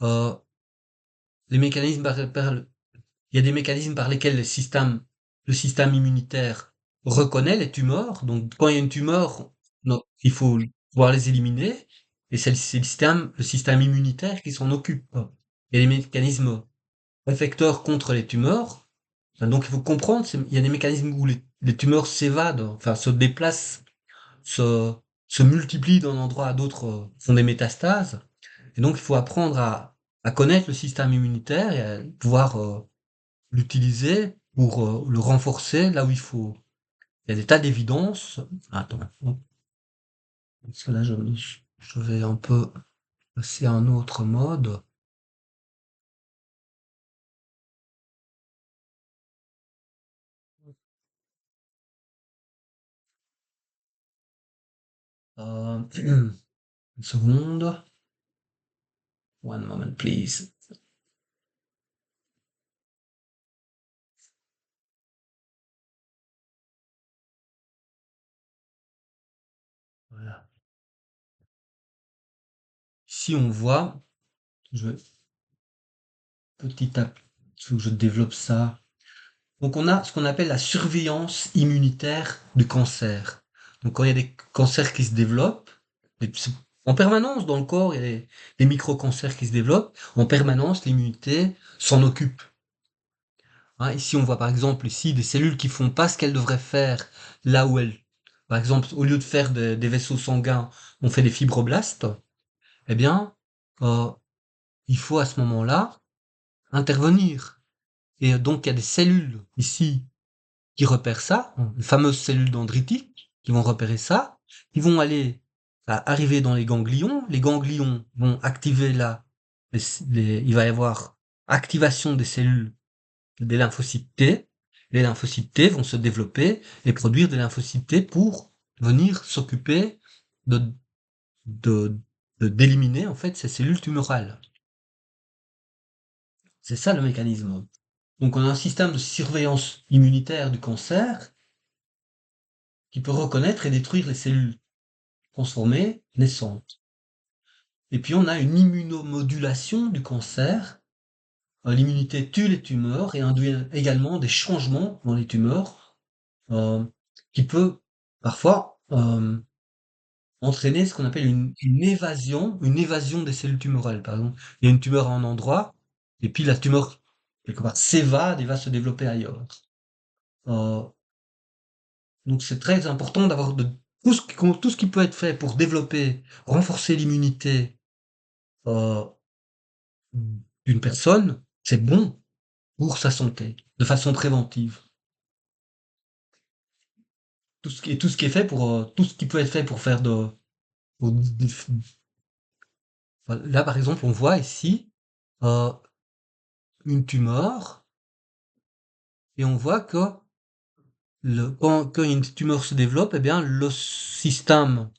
Euh, les mécanismes il y a des mécanismes par lesquels le système immunitaire reconnaît les tumeurs. Donc, quand il y a une tumeur, non, il faut pouvoir les éliminer. Et c'est le système immunitaire qui s'en occupe. Il y a des mécanismes effecteurs contre les tumeurs. Enfin, donc, il faut comprendre, il y a des mécanismes où les tumeurs s'évadent, enfin, se déplacent, se, se multiplient d'un endroit à d'autre, font des métastases. Et donc, il faut apprendre à connaître le système immunitaire et à pouvoir l'utiliser pour le renforcer là où il faut. Il y a des tas d'évidences. Attends, hop, parce que là je vais un peu passer à un autre mode. Une seconde. One moment, please. Voilà. Ici, on voit, je vais petit à petit, il faut que je développe ça. Donc, on a ce qu'on appelle la surveillance immunitaire du cancer. Donc, quand il y a des cancers qui se développent, en permanence dans le corps, il y a des micro-cancers qui se développent, en permanence, l'immunité s'en occupe. Hein, ici, on voit par exemple ici des cellules qui font pas ce qu'elles devraient faire là où elles, par exemple, au lieu de faire des vaisseaux sanguins, on fait des fibroblastes. Eh bien, euh, il faut à ce moment-là intervenir. Et donc, il y a des cellules ici qui repèrent ça, les fameuses cellules dendritiques qui vont repérer ça, qui vont aller arriver dans les ganglions vont activer il va y avoir activation des cellules des lymphocytes T, les lymphocytes T vont se développer et produire des lymphocytes T pour venir s'occuper de, de, d'éliminer en fait ces cellules tumorales. C'est ça le mécanisme. Donc on a un système de surveillance immunitaire du cancer qui peut reconnaître et détruire les cellules transformées naissantes. Et puis on a une immunomodulation du cancer. L'immunité tue les tumeurs et induit également des changements dans les tumeurs euh, qui peut parfois entraîner ce qu'on appelle une évasion des cellules tumorales. Par exemple, il y a une tumeur à un endroit et puis la tumeur quelque part s'évade et va se développer ailleurs. Euh, donc c'est très important d'avoir tout ce qui peut être fait pour développer, renforcer l'immunité euh, d'une personne, c'est bon pour sa santé, de façon préventive. Tout ce qui est fait pour tout ce qui peut être fait pour faire au- là par exemple on voit ici euh, une tumeur et on voit que quand une tumeur se développe, eh bien le système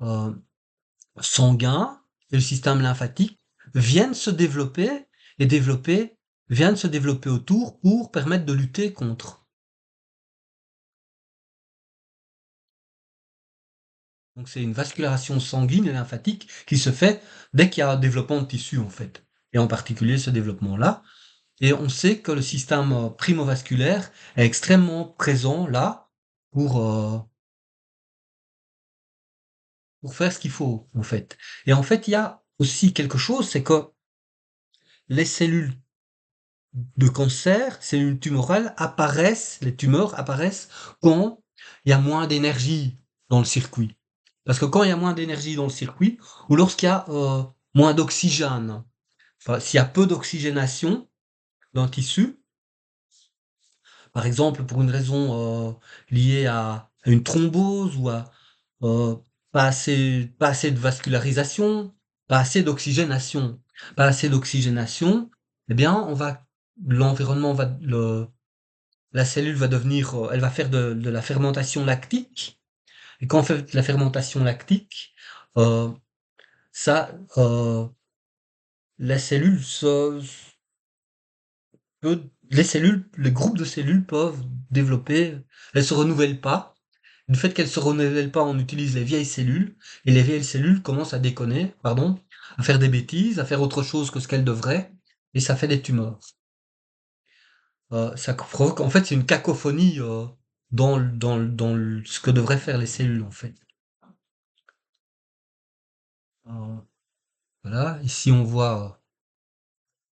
euh, sanguin et le système lymphatique viennent se développer et viennent se développer autour pour permettre de lutter contre. Donc c'est une vascularisation sanguine et lymphatique qui se fait dès qu'il y a un développement de tissu en fait. Et en particulier ce développement-là. Et on sait que le système primovasculaire est extrêmement présent là. pour, heu, pour faire ce qu'il faut, en fait. Et en fait, il y a aussi quelque chose, c'est que les cellules de cancer, cellules tumorales apparaissent, les tumeurs apparaissent quand il y a moins d'énergie dans le circuit. Parce que quand il y a moins d'énergie dans le circuit, ou lorsqu'il y a moins d'oxygène, enfin, s'il y a peu d'oxygénation dans le tissu, par exemple pour une raison liée à une thrombose ou à euh, pas assez de vascularisation, pas assez d'oxygénation, pas assez d'oxygénation, eh bien, l'environnement la cellule va elle va faire de la fermentation lactique. Et quand on fait de la fermentation lactique, euh, ça, la cellule les cellules, les groupes de cellules peuvent développer, elles se renouvellent pas. Du fait qu'elles se renouvellent pas, on utilise les vieilles cellules, et les vieilles cellules commencent à déconner, pardon, à faire des bêtises, à faire autre chose que ce qu'elles devraient, et ça fait des tumeurs. Ça provoque, en fait, c'est une cacophonie ce que devraient faire les cellules, en fait. Euh, voilà, ici on voit,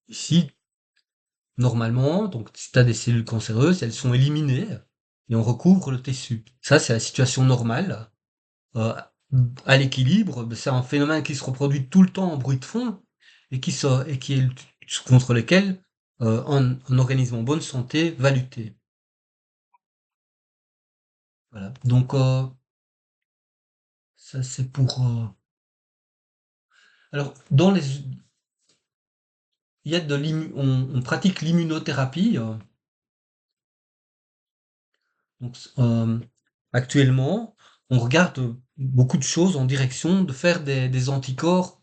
ici, normalement, donc si tu as des cellules cancéreuses, elles sont éliminées et on recouvre le tissu. Ça, c'est la situation normale. Euh, à l'équilibre, ben, c'est un phénomène qui se reproduit tout le temps en bruit de fond et qui est contre lequel un organisme en bonne santé va lutter. Voilà. Donc, ça c'est pour. Alors, il y a on pratique l'immunothérapie. Donc, actuellement, on regarde beaucoup de choses en direction de faire des anticorps,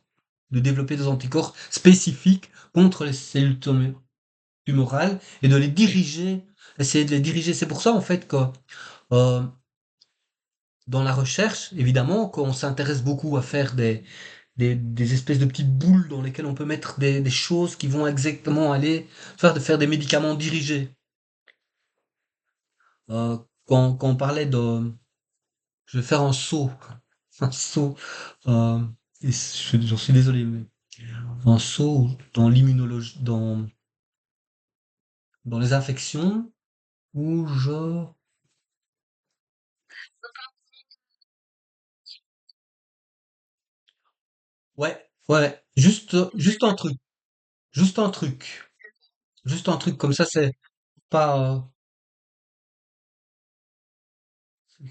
de développer des anticorps spécifiques contre les cellules tumorales et de les diriger, essayer de les diriger. C'est pour ça, en fait, que euh, dans la recherche, évidemment, qu'on s'intéresse beaucoup à faire des espèces de petites boules dans lesquelles on peut mettre des choses qui vont exactement aller faire, de faire des médicaments dirigés. Quand on parlait de, je vais faire un saut, un saut, euh, j'en suis désolé, mais un saut dans l'immunologie, dans les infections, où ouais, ouais, juste un truc, juste un truc comme ça, c'est pas, je me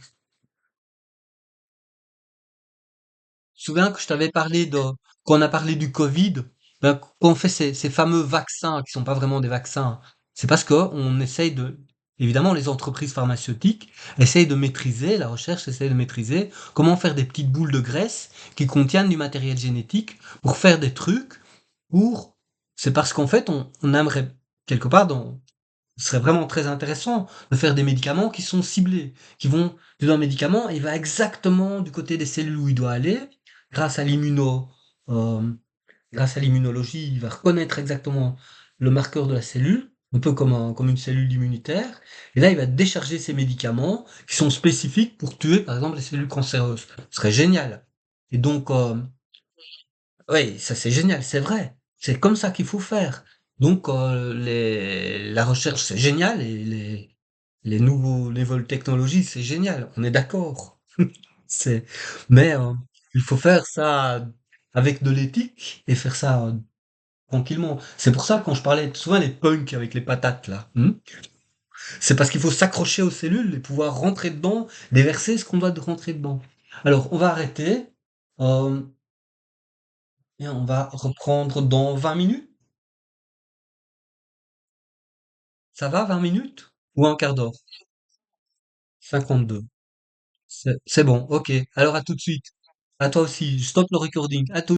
souviens que je t'avais parlé quand on a parlé du Covid, ben, quand on fait ces fameux vaccins qui sont pas vraiment des vaccins, c'est parce que on essaye évidemment, les entreprises pharmaceutiques essayent de maîtriser, la recherche essaye de maîtriser comment faire des petites boules de graisse qui contiennent du matériel génétique pour faire des trucs c'est parce qu'en fait, on aimerait quelque part ce serait vraiment très intéressant de faire des médicaments qui sont ciblés, qui vont, un médicament, il va exactement du côté des cellules où il doit aller, grâce à euh, grâce à l'immunologie, il va reconnaître exactement le marqueur de la cellule, un peu comme une cellule immunitaire, et là, il va décharger ces médicaments qui sont spécifiques pour tuer, par exemple, les cellules cancéreuses. Ce serait génial. Et donc, oui, ça c'est génial, c'est vrai. C'est comme ça qu'il faut faire. Donc la recherche c'est génial et les nouvelles technologies c'est génial. On est d'accord. C'est mais il faut faire ça avec de l'éthique et faire ça tranquillement. C'est pour ça quand je parlais souvent les punks avec les patates là, c'est parce qu'il faut s'accrocher aux cellules et pouvoir rentrer dedans, déverser ce qu'on doit rentrer dedans. Alors on va arrêter. Euh, et on va reprendre dans 20 minutes. Ça va, 20 minutes? Ou un quart d'heure? 52. C'est bon, ok. Alors à tout de suite. À toi aussi. Je stoppe le recording. À tout